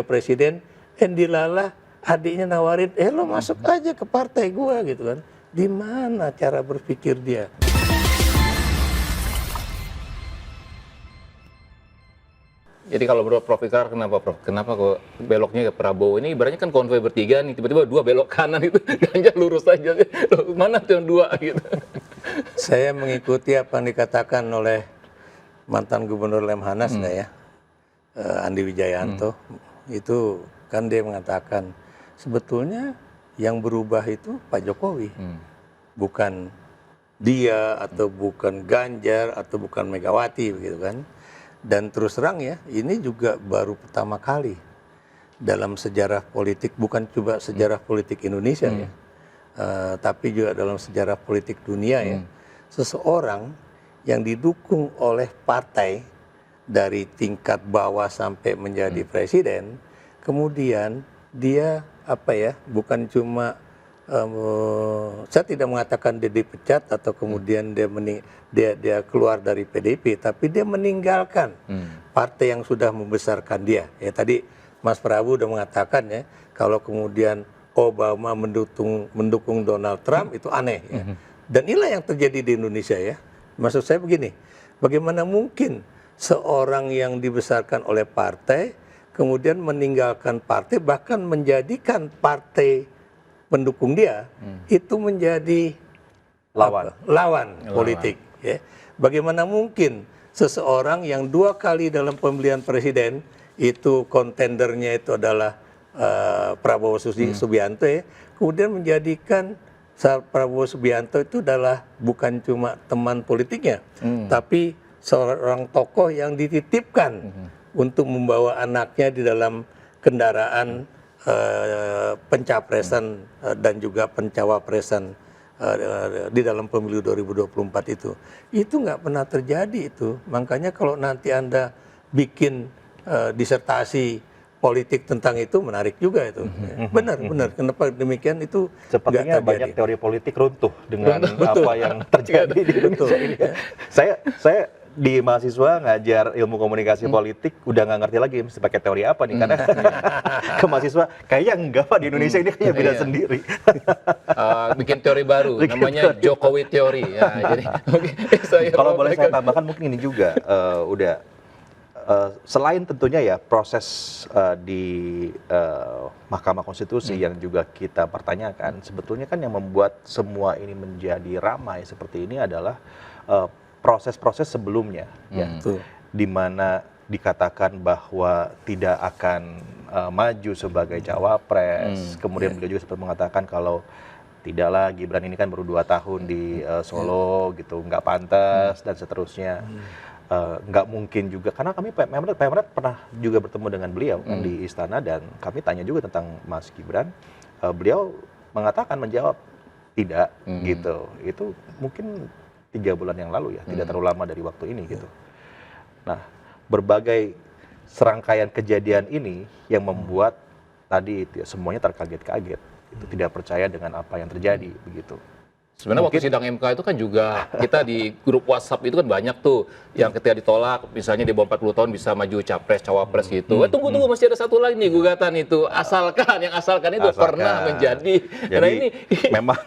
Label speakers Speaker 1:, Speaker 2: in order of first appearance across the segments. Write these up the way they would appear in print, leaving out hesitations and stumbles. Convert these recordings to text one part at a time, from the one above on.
Speaker 1: presiden, dilalah adiknya nawarin, lo masuk aja ke partai gua gitu kan. Di mana cara berpikir dia?
Speaker 2: Jadi kalau menurut Prof Ikrar, kenapa Prof? Kenapa kok beloknya ke Prabowo? Ini ibaratnya kan konvoi bertiga nih, tiba-tiba dua belok kanan itu, Ganjar lurus aja. Loh, mana tuh yang dua gitu?
Speaker 1: Saya mengikuti apa yang dikatakan oleh mantan Gubernur Lemhanas ya, Andi Wijayanto. Itu kan dia mengatakan sebetulnya yang berubah itu Pak Jokowi, bukan dia atau bukan Ganjar atau bukan Megawati begitu kan. Dan terus terang ya, ini juga baru pertama kali dalam sejarah politik, bukan cuma sejarah politik Indonesia ya, tapi juga dalam sejarah politik dunia ya, seseorang yang didukung oleh partai dari tingkat bawah sampai menjadi presiden, kemudian dia apa ya, bukan cuma saya tidak mengatakan dia dipecat atau kemudian dia keluar dari PDIP, tapi dia meninggalkan partai yang sudah membesarkan dia. Ya tadi Mas Prabu udah mengatakan ya, kalau kemudian Obama mendukung Donald Trump itu aneh ya. Dan inilah yang terjadi di Indonesia ya. Maksud saya begini, bagaimana mungkin seorang yang dibesarkan oleh partai kemudian meninggalkan partai, bahkan menjadikan partai pendukung dia itu menjadi lawan politik ya. Bagaimana mungkin seseorang yang 2 kali dalam pemilihan presiden itu kontendernya itu adalah Prabowo Subianto ya, kemudian menjadikan Prabowo Subianto itu adalah bukan cuma teman politiknya, tapi seorang tokoh yang dititipkan untuk membawa anaknya di dalam kendaraan pencapresan dan juga pencawapresan di dalam pemilu 2024 itu nggak pernah terjadi itu. Makanya kalau nanti Anda bikin disertasi politik tentang itu menarik juga itu. Benar. Kenapa demikian itu?
Speaker 3: Sepertinya banyak teori politik runtuh dengan apa yang terjadi di Indonesia ini. Saya di mahasiswa ngajar ilmu komunikasi politik udah nggak ngerti lagi mesti pakai teori apa nih, karena ke mahasiswa kayaknya enggak Pak, di Indonesia ini kayaknya beda sendiri.
Speaker 2: Bikin teori baru, namanya Jokowi teori. Ya, jadi,
Speaker 3: kalau boleh saya tambahkan mungkin ini juga selain tentunya ya proses di Mahkamah Konstitusi yang juga kita pertanyakan, sebetulnya kan yang membuat semua ini menjadi ramai seperti ini adalah proses-proses sebelumnya, ya, di mana dikatakan bahwa tidak akan maju sebagai cawapres, kemudian beliau juga sempat mengatakan kalau tidaklah Gibran ini kan baru 2 tahun di Solo gitu, nggak pantas dan seterusnya. Nggak mungkin juga, karena kami Pemret pernah juga bertemu dengan beliau kan di istana, dan kami tanya juga tentang Mas Gibran, beliau mengatakan menjawab tidak gitu. Itu mungkin 3 bulan yang lalu ya, tidak terlalu lama dari waktu ini gitu. Nah, berbagai serangkaian kejadian ini yang membuat tadi itu ya, semuanya terkaget-kaget, itu tidak percaya dengan apa yang terjadi begitu.
Speaker 2: Sebenarnya waktu sidang MK itu kan juga kita di grup WhatsApp itu kan banyak tuh yang ketika ditolak, misalnya di bawah 40 tahun bisa maju capres, cawapres gitu. Tunggu masih ada satu lagi nih gugatan itu, asalkan itu pernah menjadi.
Speaker 3: Jadi
Speaker 2: nah ini
Speaker 3: memang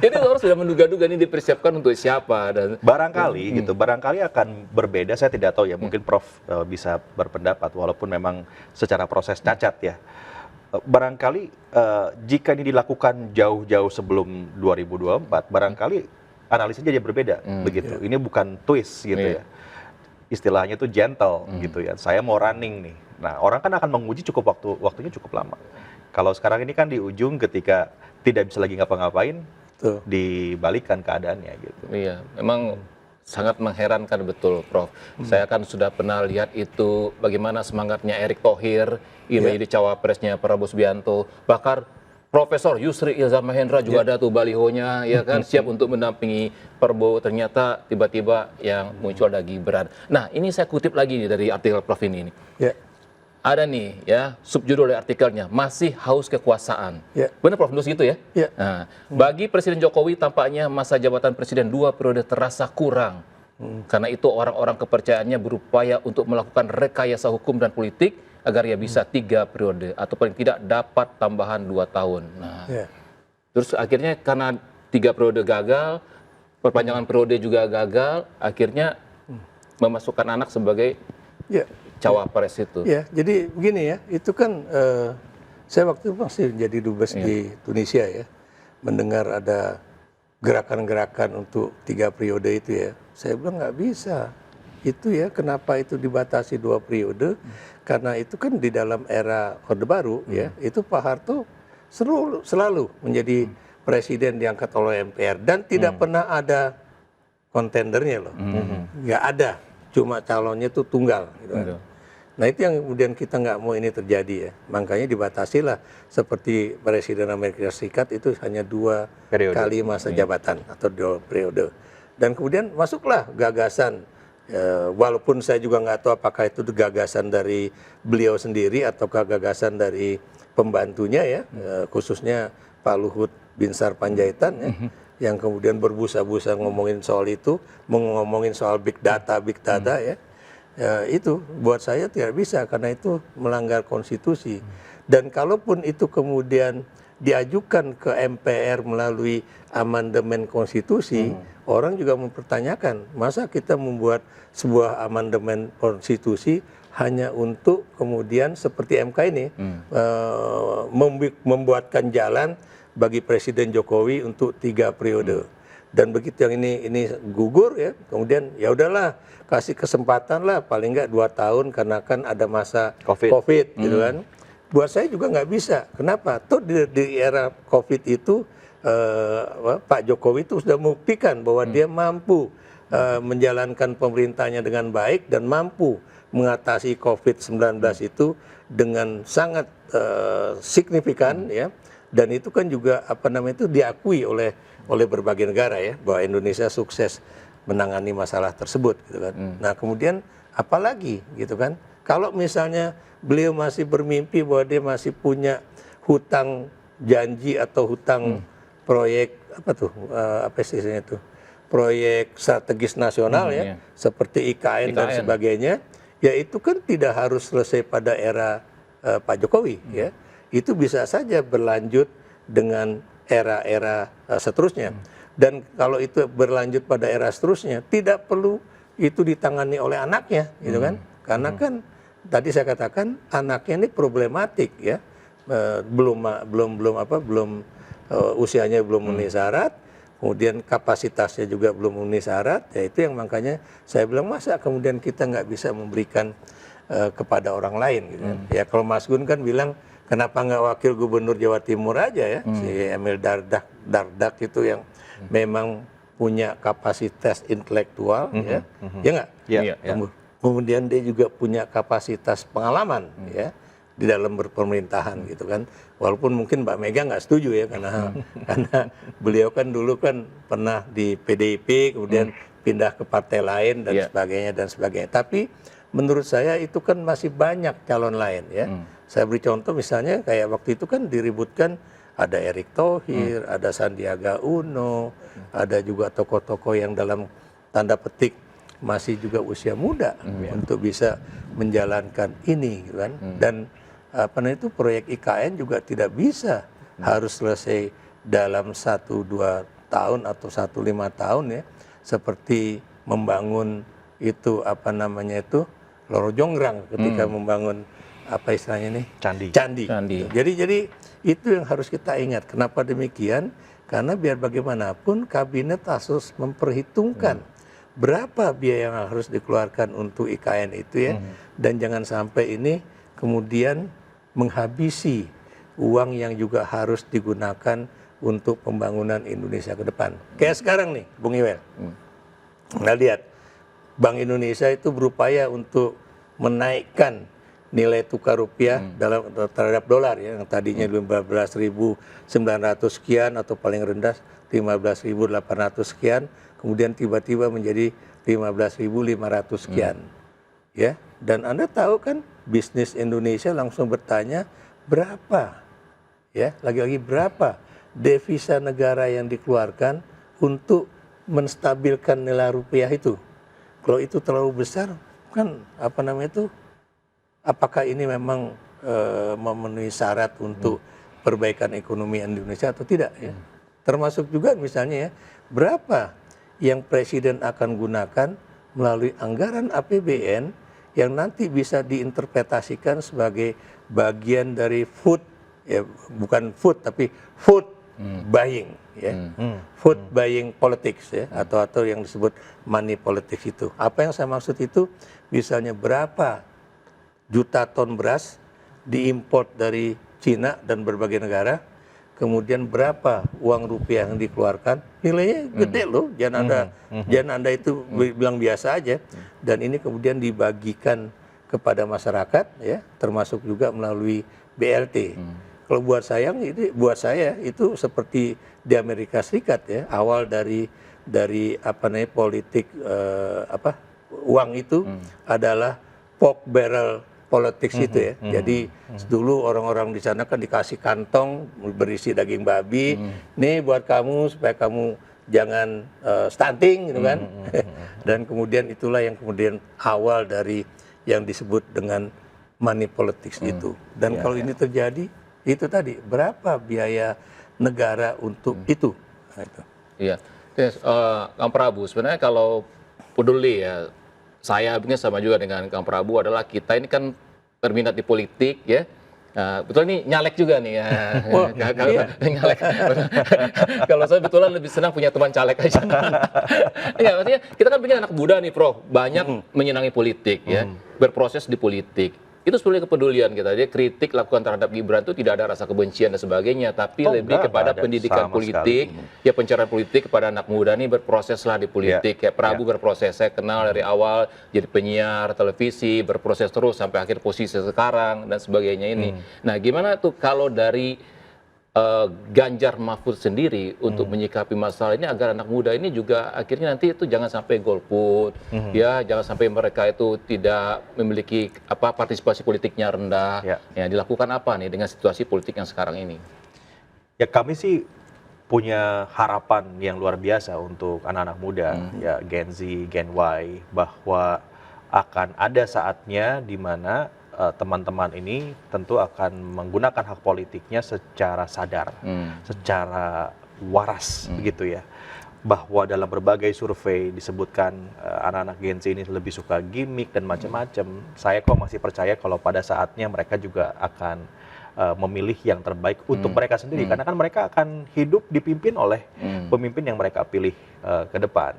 Speaker 2: jadi orang sudah menduga-duga ini dipersiapkan untuk siapa, dan
Speaker 3: barangkali gitu, barangkali akan berbeda, saya tidak tahu ya, mungkin Prof bisa berpendapat walaupun memang secara proses cacat ya. Barangkali jika ini dilakukan jauh-jauh sebelum 2024, barangkali analisisnya jadi berbeda begitu. Ini bukan twist gitu ya. Istilahnya itu gentle gitu ya. Saya mau running nih. Nah, orang kan akan menguji waktunya cukup lama. Kalau sekarang ini kan di ujung ketika tidak bisa lagi ngapa-ngapain, dibalikkan keadaannya gitu.
Speaker 2: Iya, memang sangat mengherankan betul, Prof. Saya kan sudah pernah lihat itu bagaimana semangatnya Erick Thohir ingin menjadi cawapresnya Prabowo Subianto. Bahkan Profesor Yusri Iza Mahendra juga ada tuh balihonya, ya kan, siap untuk mendampingi Prabowo. Ternyata tiba-tiba yang muncul ada Gibran. Nah, ini saya kutip lagi nih dari artikel Prof ini. Ada nih ya subjudul dari artikelnya, masih haus kekuasaan. Benar Prof, menurut gitu ya? Nah, bagi Presiden Jokowi tampaknya masa jabatan Presiden 2 periode terasa kurang. Karena itu orang-orang kepercayaannya berupaya untuk melakukan rekayasa hukum dan politik agar ia bisa 3 periode atau paling tidak dapat tambahan 2 tahun. Nah, terus akhirnya karena 3 periode gagal, perpanjangan periode juga gagal, akhirnya memasukkan anak sebagai cawapres itu.
Speaker 1: Ya, jadi begini ya, itu kan saya waktu itu masih jadi dubes di Tunisia ya, mendengar ada gerakan-gerakan untuk 3 periode itu ya, saya bilang nggak bisa. Itu ya, kenapa itu dibatasi 2 periode? Karena itu kan di dalam era Orde Baru ya, itu Pak Harto selalu menjadi presiden diangkat oleh MPR dan tidak pernah ada kontendernya loh, nggak ada, cuma calonnya itu tunggal. Gitu kan. Nah itu yang kemudian kita nggak mau ini terjadi ya, makanya dibatasilah seperti Presiden Amerika Serikat itu hanya 2 kali masa jabatan atau 2 periode. Dan kemudian masuklah gagasan, walaupun saya juga nggak tahu apakah itu gagasan dari beliau sendiri ataukah gagasan dari pembantunya ya, khususnya Pak Luhut Binsar Panjaitan ya, yang kemudian berbusa-busa ngomongin soal itu, ngomongin soal big data ya. Ya, itu buat saya tidak bisa karena itu melanggar konstitusi. Dan kalaupun itu kemudian diajukan ke MPR melalui amandemen konstitusi, orang juga mempertanyakan, masa kita membuat sebuah amandemen konstitusi hanya untuk kemudian seperti MK ini membuatkan jalan bagi Presiden Jokowi untuk 3 periode. Dan begitu yang ini gugur ya, kemudian ya udahlah kasih kesempatan lah paling nggak 2 tahun karena kan ada masa COVID gitu kan. Buat saya juga nggak bisa. Kenapa? Tuh di era COVID itu Pak Jokowi itu sudah membuktikan bahwa dia mampu menjalankan pemerintahnya dengan baik dan mampu mengatasi COVID-19 itu dengan sangat signifikan ya. Dan itu kan juga itu diakui oleh berbagai negara ya, bahwa Indonesia sukses menangani masalah tersebut gitu kan. Nah kemudian apalagi gitu kan, kalau misalnya beliau masih bermimpi bahwa dia masih punya hutang janji atau hutang proyek apa istilahnya itu, proyek strategis nasional ya, seperti IKN dan sebagainya, ya itu kan tidak harus selesai pada era Pak Jokowi ya, itu bisa saja berlanjut dengan era-era seterusnya. Dan kalau itu berlanjut pada era seterusnya, tidak perlu itu ditangani oleh anaknya, gitu kan? Karena kan tadi saya katakan anaknya ini problematik ya, usianya belum memenuhi syarat, kemudian kapasitasnya juga belum memenuhi syarat. Ya itu yang makanya saya bilang masa kemudian kita nggak bisa memberikan kepada orang lain, gitu kan? Ya kalau Mas Gun kan bilang kenapa nggak wakil gubernur Jawa Timur aja ya, si Emil Dardak itu yang memang punya kapasitas intelektual ya, ya nggak?
Speaker 2: Ya.
Speaker 1: Kemudian dia juga punya kapasitas pengalaman ya di dalam berpemerintahan gitu kan. Walaupun mungkin Mbak Mega nggak setuju ya karena beliau kan dulu kan pernah di PDIP kemudian pindah ke partai lain dan sebagainya. Tapi menurut saya itu kan masih banyak calon lain ya. Saya beri contoh misalnya kayak waktu itu kan diributkan ada Erick Thohir, ada Sandiaga Uno, ada juga tokoh-tokoh yang dalam tanda petik masih juga usia muda untuk bisa menjalankan ini gitu kan. Dan itu proyek IKN juga tidak bisa harus selesai dalam 1-2 tahun atau 1-5 tahun ya, seperti membangun itu Loro Jonggrang ketika membangun apa istilahnya nih? Candi. Jadi itu yang harus kita ingat. Kenapa demikian? Karena biar bagaimanapun kabinet harus memperhitungkan berapa biaya yang harus dikeluarkan untuk IKN itu ya. Dan jangan sampai ini kemudian menghabisi uang yang juga harus digunakan untuk pembangunan Indonesia ke depan. Kayak sekarang nih, Bung Iwel. Nah lihat, Bank Indonesia itu berupaya untuk menaikkan nilai tukar rupiah terhadap dolar ya, yang tadinya 15.900 sekian atau paling rendah 15.800 sekian, kemudian tiba-tiba menjadi 15.500 sekian. Ya, dan Anda tahu kan bisnis Indonesia langsung bertanya berapa? Ya, lagi-lagi berapa devisa negara yang dikeluarkan untuk menstabilkan nilai rupiah itu? Kalau itu terlalu besar kan apakah ini memang memenuhi syarat untuk perbaikan ekonomi Indonesia atau tidak ya. Termasuk juga misalnya ya, berapa yang presiden akan gunakan melalui anggaran APBN yang nanti bisa diinterpretasikan sebagai bagian dari food, ya bukan food tapi food buying, ya, food buying politics, ya, atau yang disebut money politics itu. Apa yang saya maksud itu, misalnya berapa juta ton beras diimpor dari Cina dan berbagai negara, kemudian berapa uang rupiah yang dikeluarkan, nilainya gede loh, jangan anda itu bilang biasa aja, dan ini kemudian dibagikan kepada masyarakat, ya, termasuk juga melalui BLT. Kalau buat saya itu seperti di Amerika Serikat, ya, awal dari apa namanya politik uang itu adalah pork barrel politics itu, ya. Jadi dulu orang-orang di sana kan dikasih kantong berisi daging babi, nih buat kamu supaya kamu jangan stunting gitu kan. Dan kemudian itulah yang kemudian awal dari yang disebut dengan money politics itu. Dan kalau ini terjadi, itu tadi berapa biaya negara untuk itu. Nah, itu.
Speaker 2: Iya, Kang Prabu, sebenarnya kalau peduli ya, saya begini sama juga dengan Kang Prabu adalah kita ini kan berminat di politik, ya. Nah, betul ini nyalek juga nih ya.
Speaker 1: Oh, iya.
Speaker 2: Nyalek. Kalau saya betulan lebih senang punya teman caleg aja. Ya, maksudnya kita kan punya anak muda nih, Prof, banyak menyenangi politik, ya, berproses di politik. Itu sebenarnya kepedulian kita. Jadi kritik lakukan terhadap Gibran itu tidak ada rasa kebencian dan sebagainya, tapi lebih kepada pendidikan politik, ya, pencerahan politik kepada anak muda nih, berproseslah di politik. Kayak Prabu berproses, saya kenal dari awal jadi penyiar televisi, berproses terus sampai akhir posisi sekarang dan sebagainya ini. Nah, gimana tuh kalau dari Ganjar Mahfud sendiri untuk menyikapi masalah ini agar anak muda ini juga akhirnya nanti itu jangan sampai golput, ya, jangan sampai mereka itu tidak memiliki partisipasi politiknya rendah, ya, dilakukan apa nih dengan situasi politik yang sekarang ini?
Speaker 3: Ya, kami sih punya harapan yang luar biasa untuk anak-anak muda, ya, Gen Z, Gen Y, bahwa akan ada saatnya di mana teman-teman ini tentu akan menggunakan hak politiknya secara sadar, secara waras, begitu ya. Bahwa dalam berbagai survei disebutkan anak-anak Gen Z ini lebih suka gimmick dan macam-macam. Saya kok masih percaya kalau pada saatnya mereka juga akan memilih yang terbaik untuk mereka sendiri, karena kan mereka akan hidup dipimpin oleh pemimpin yang mereka pilih ke depan.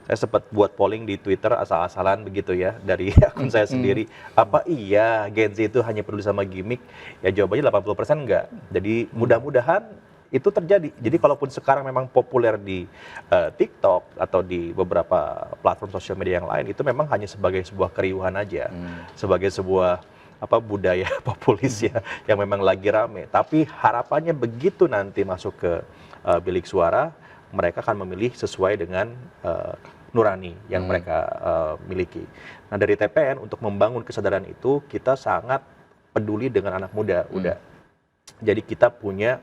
Speaker 3: Saya sempat buat polling di Twitter asal-asalan begitu ya, dari akun saya sendiri. Apa iya Gen Z itu hanya peduli sama gimmick? Ya jawabannya 80% enggak. Jadi mudah-mudahan itu terjadi. Jadi kalaupun sekarang memang populer di TikTok atau di beberapa platform sosial media yang lain, itu memang hanya sebagai sebuah keriuhan aja. Sebagai sebuah budaya populis ya, yang memang lagi rame. Tapi harapannya begitu nanti masuk ke bilik suara, mereka akan memilih sesuai dengan nurani yang mereka miliki. Nah, dari TPN untuk membangun kesadaran itu kita sangat peduli dengan anak muda. Jadi kita punya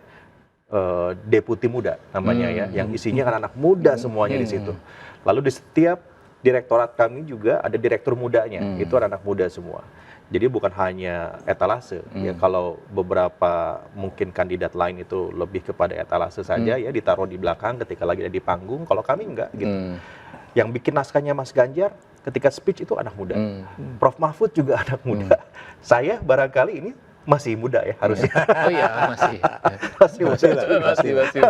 Speaker 3: deputi muda namanya ya, yang isinya kan anak muda semuanya di situ. Lalu di setiap direktorat kami juga ada direktur mudanya, itu anak muda semua. Jadi bukan hanya etalase, ya, kalau beberapa mungkin kandidat lain itu lebih kepada etalase saja, ya, ditaruh di belakang ketika lagi ada di panggung. Kalau kami enggak gitu. Yang bikin naskahnya Mas Ganjar ketika speech itu anak muda. Prof Mahfud juga anak muda. Saya barangkali ini masih muda ya harusnya.
Speaker 2: Oh iya, masih. masih.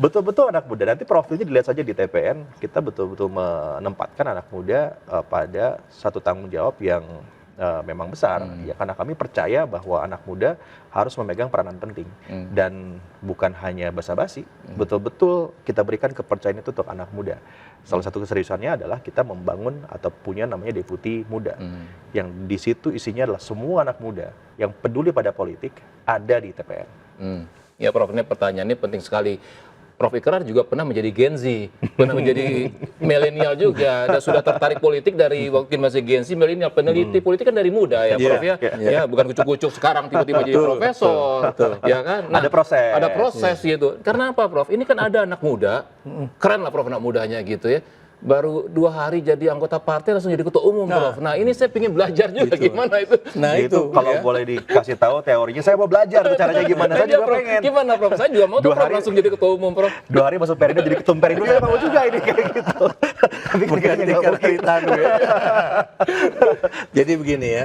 Speaker 3: Betul-betul anak muda. Nanti profilnya dilihat saja di TPN. Kita betul-betul menempatkan anak muda pada satu tanggung jawab yang memang besar, ya, karena kami percaya bahwa anak muda harus memegang peranan penting dan bukan hanya basa-basi, betul-betul kita berikan kepercayaan itu untuk anak muda. Salah satu keseriusannya adalah kita membangun atau punya namanya deputi muda, yang di situ isinya adalah semua anak muda yang peduli pada politik ada di TPN.
Speaker 2: Ya, Prof, ini pertanyaan ini penting sekali. Prof Ikrar juga pernah menjadi Gen Z, pernah menjadi milenial juga, dan sudah tertarik politik dari waktu masih Gen Z, milenial, peneliti politik kan dari muda ya, Prof, ya. Ya, bukan kucuk-kucuk sekarang tiba-tiba jadi profesor, ya kan? Nah, ada proses gitu. Karena apa, Prof? Ini kan ada anak muda, keren lah Prof anak mudanya gitu ya. baru 2 hari jadi anggota partai langsung jadi ketua umum, Prof. Nah, ini saya ingin belajar juga gimana itu.
Speaker 1: Nah
Speaker 3: itu kalau
Speaker 1: ya.
Speaker 3: boleh dikasih tahu teorinya, saya mau belajar tuh caranya gimana. Saya juga
Speaker 2: Prof,
Speaker 3: pengen.
Speaker 2: gimana, Prof? Saya juga mau tuh, Prof, langsung jadi ketua umum, Prof.
Speaker 3: 2 hari masuk perindo jadi ketum perindo, saya mau juga ini kayak gitu. Tapi
Speaker 1: Menggantikan Haritanu ya. Jadi begini ya,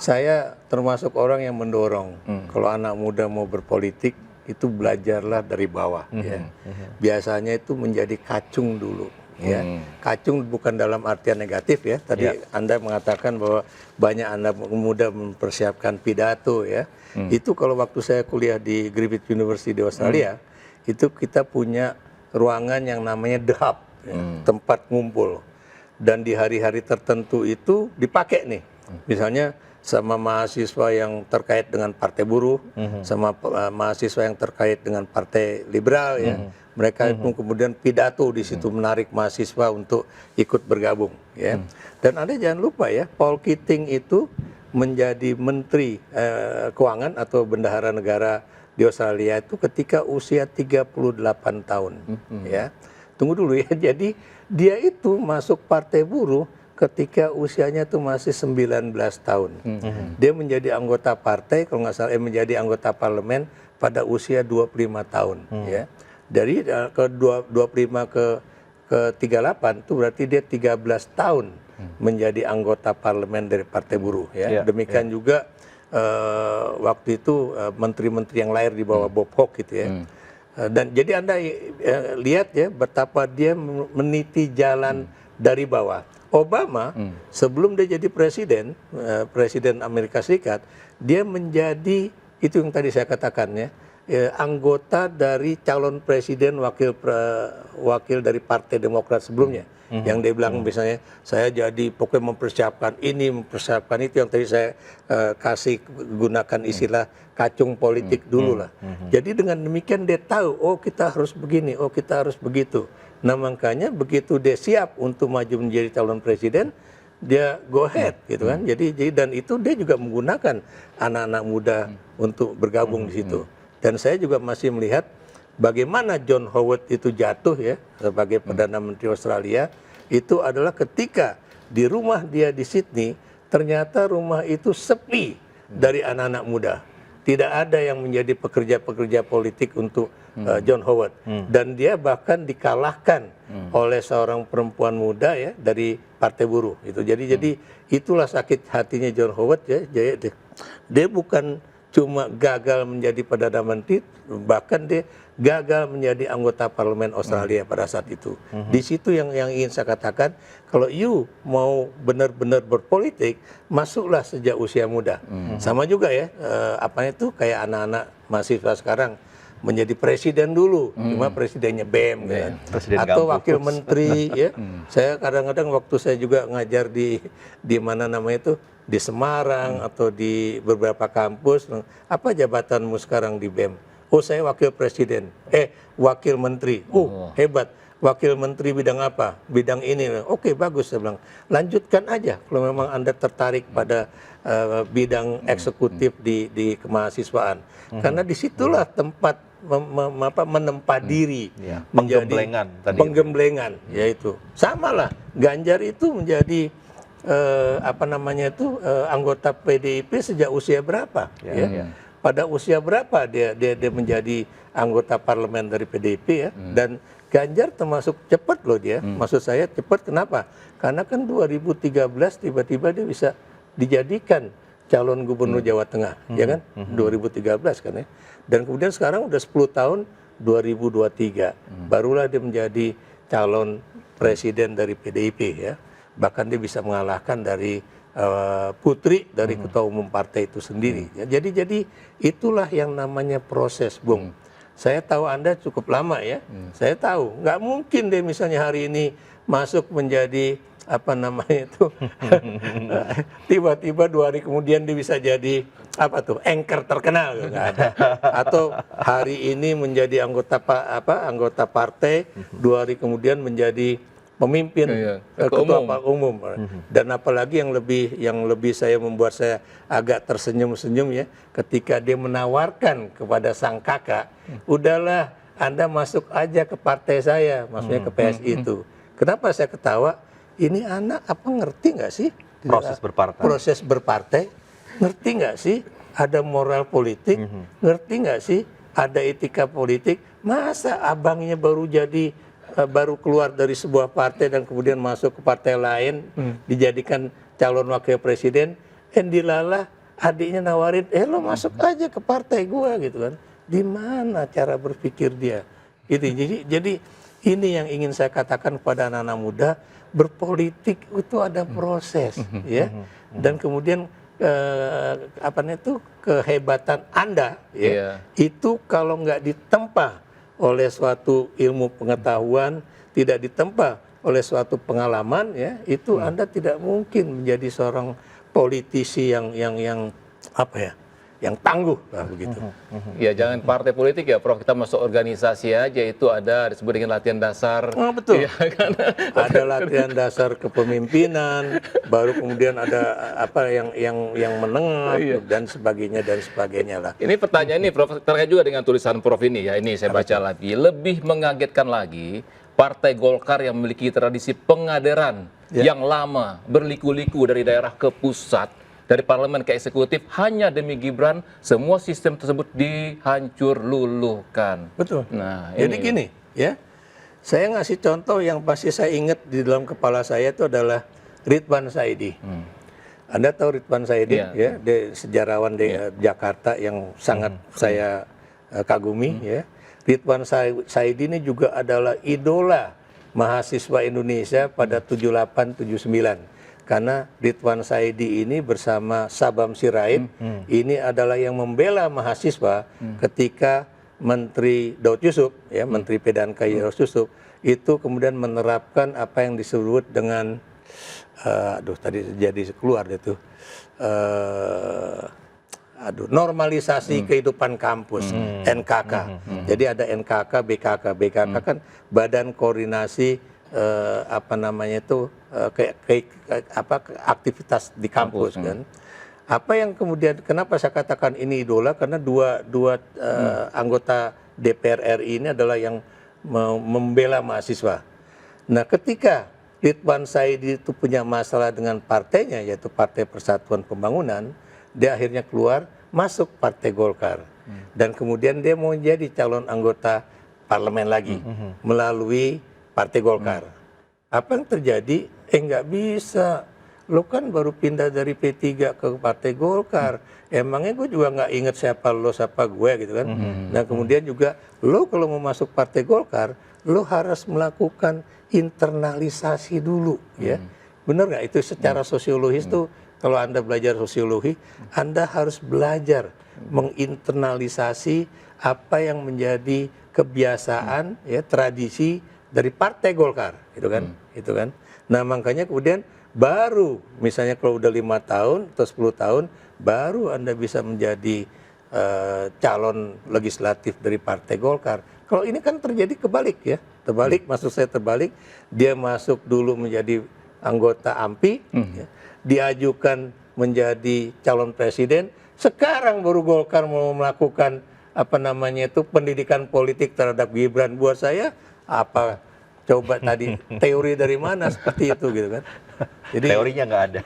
Speaker 1: saya termasuk orang yang mendorong kalau anak muda mau berpolitik itu belajarlah dari bawah ya. Biasanya itu menjadi kacung dulu ya. Kacung bukan dalam artian negatif ya. Tadi Anda mengatakan bahwa banyak anak muda mempersiapkan pidato ya. Itu kalau waktu saya kuliah di Griffith University di Australia, itu kita punya ruangan yang namanya The Hub ya, tempat ngumpul. Dan di hari-hari tertentu itu dipakai nih. Misalnya sama mahasiswa yang terkait dengan partai buruh, sama mahasiswa yang terkait dengan partai liberal ya. Mereka itu kemudian pidato di situ menarik mahasiswa untuk ikut bergabung ya. Dan Anda jangan lupa ya, Paul Keating itu menjadi menteri keuangan atau bendahara negara di Australia itu ketika usia 38 tahun ya. Tunggu dulu ya. Jadi dia itu masuk partai buruh ketika usianya itu masih 19 tahun. Dia menjadi anggota partai, kalau nggak salah menjadi anggota parlemen pada usia 25 tahun. Ya. Dari ke 25 ke 38 itu berarti dia 13 tahun menjadi anggota parlemen dari partai buruh. Ya. Demikian juga waktu itu menteri-menteri yang lahir di bawah Bob Hawke gitu ya. Dan jadi Anda lihat ya betapa dia meniti jalan dari bawah. Obama sebelum dia jadi presiden Amerika Serikat, dia menjadi itu yang tadi saya katakan ya, anggota dari calon presiden wakil dari Partai Demokrat sebelumnya. Yang dia bilang misalnya saya jadi pokoknya mempersiapkan ini, mempersiapkan itu, yang tadi saya kasih gunakan istilah kacung politik dulu lah. Jadi dengan demikian dia tahu, oh kita harus begini, oh kita harus begitu. Nah makanya begitu dia siap untuk maju menjadi calon presiden, dia go ahead gitu kan. Jadi dan itu dia juga menggunakan anak-anak muda untuk bergabung di situ. Dan saya juga masih melihat bagaimana John Howard itu jatuh ya sebagai Perdana Menteri Australia, itu adalah ketika di rumah dia di Sydney, ternyata rumah itu sepi dari anak-anak muda. Tidak ada yang menjadi pekerja-pekerja politik untuk John Howard. Dan dia bahkan dikalahkan oleh seorang perempuan muda ya dari Partai Buruh. Itu. Jadi itulah sakit hatinya John Howard ya. Dia bukan cuma gagal menjadi Perdana Menteri, bahkan dia gagal menjadi anggota parlemen Australia pada saat itu. Di situ yang ingin saya katakan, kalau you mau benar-benar berpolitik, masuklah sejak usia muda. Sama juga ya, apa itu kayak anak-anak mahasiswa sekarang menjadi presiden dulu, cuma presidennya BEM kan, atau wakil menteri ya. Saya kadang-kadang waktu saya juga ngajar di mana namanya itu, di Semarang atau di beberapa kampus, apa jabatanmu sekarang di BEM? Oh saya wakil presiden, wakil menteri, hebat, wakil menteri bidang apa? Bidang ini, oke bagus saya bilang, lanjutkan aja kalau memang Anda tertarik pada bidang eksekutif di kemahasiswaan, karena disitulah tempat menempa diri menjadi penggemblengan, yaitu sama lah Ganjar itu menjadi anggota PDIP sejak usia berapa? Pada usia berapa dia menjadi anggota parlemen dari PDIP ya? Dan Ganjar termasuk cepat loh dia. Maksud saya cepat kenapa? Karena kan 2013 tiba-tiba dia bisa dijadikan calon gubernur Jawa Tengah, ya kan? 2013 kan ya. Dan kemudian sekarang udah 10 tahun 2023, barulah dia menjadi calon presiden dari PDIP ya. Bahkan dia bisa mengalahkan dari putri dari ketua umum partai itu sendiri. Ya, jadi itulah yang namanya proses, Bung. Saya tahu Anda cukup lama ya. Saya tahu nggak mungkin deh misalnya hari ini masuk menjadi tiba-tiba 2 hari kemudian dia bisa jadi anchor terkenal, nggak ada. Atau hari ini menjadi anggota partai, 2 hari kemudian menjadi pemimpin ketua umum. Dan apalagi yang lebih membuat saya agak tersenyum-senyum ya, ketika dia menawarkan kepada sang kakak, udahlah Anda masuk aja ke partai saya, maksudnya ke PSI itu. Kenapa saya ketawa? Ini anak apa ngerti nggak sih?
Speaker 3: Proses berpartai.
Speaker 1: Proses berpartai. Ngerti nggak sih? Ada moral politik. Ngerti nggak sih? Ada etika politik. Masa abangnya baru keluar dari sebuah partai dan kemudian masuk ke partai lain, dijadikan calon wakil presiden, dilalah adiknya nawarin, lo masuk aja ke partai gua gitu kan. Di mana cara berpikir dia? Gitu. Jadi ini yang ingin saya katakan kepada anak-anak muda, berpolitik itu ada proses, ya. Dan kemudian kehebatan Anda, ya, itu kalau nggak ditempa oleh suatu ilmu pengetahuan, tidak ditempa oleh suatu pengalaman, ya, itu Anda tidak mungkin menjadi seorang politisi yang tangguh, begitu.
Speaker 2: Ya jangan partai politik ya, Prof. Kita masuk organisasi aja itu ada disebut dengan latihan dasar.
Speaker 1: Oh, betul.
Speaker 2: Ya, kan?
Speaker 1: Ada latihan dasar kepemimpinan, baru kemudian ada yang menengah dan sebagainya lah.
Speaker 2: Ini pertanyaan ini, Prof, terkait juga dengan tulisan Prof ini ya. Ini saya baca lagi. Lebih mengagetkan lagi, Partai Golkar yang memiliki tradisi pengaderan yang lama, berliku-liku dari daerah ke pusat, dari parlemen ke eksekutif, hanya demi Gibran, semua sistem tersebut dihancur luluhkan.
Speaker 1: Betul.
Speaker 2: Nah,
Speaker 1: jadi gini, ya, saya ngasih contoh yang pasti saya ingat di dalam kepala saya itu adalah Ridwan Saidi. Anda tahu Ridwan Saidi, ya, sejarawan di Jakarta yang sangat saya kagumi, ya. Ridwan Saidi ini juga adalah idola mahasiswa Indonesia pada 78-79. Karena Ridwan Saidi ini bersama Sabam Sirait, ini adalah yang membela mahasiswa ketika Menteri Daud Yusuf, ya, Menteri PDNK Daud Yusuf, itu kemudian menerapkan apa yang disebut dengan, tadi jadi keluar itu, normalisasi kehidupan kampus, NKK. Jadi ada NKK, BKK. BKK kan Badan Koordinasi aktivitas di kampus kan. Apa yang kemudian kenapa saya katakan ini idola, karena dua anggota DPR RI ini adalah yang membela mahasiswa. Nah, ketika Ridwan Saidi itu punya masalah dengan partainya, yaitu Partai Persatuan Pembangunan, dia akhirnya keluar masuk Partai Golkar. Dan kemudian dia mau jadi calon anggota parlemen lagi melalui Partai Golkar. Apa yang terjadi? Nggak bisa. Lo kan baru pindah dari P3 ke Partai Golkar. Emangnya gue juga nggak inget siapa lo, siapa gue gitu kan. Nah kemudian juga lo kalau mau masuk Partai Golkar, lo harus melakukan internalisasi dulu, ya. Bener nggak? Itu secara sosiologis tuh, kalau Anda belajar sosiologi, Anda harus belajar menginternalisasi apa yang menjadi kebiasaan, ya, tradisi dari Partai Golkar, gitu kan, itu kan. Nah makanya kemudian baru misalnya kalau udah 5 tahun atau 10 tahun, baru Anda bisa menjadi calon legislatif dari Partai Golkar. Kalau ini kan terjadi kebalik, ya, terbalik, maksud saya terbalik. Dia masuk dulu menjadi anggota AMPI, ya, diajukan menjadi calon presiden. Sekarang baru Golkar mau melakukan pendidikan politik terhadap Gibran. Buat saya coba tadi teori dari mana seperti itu gitu kan. Jadi
Speaker 3: teorinya nggak ada.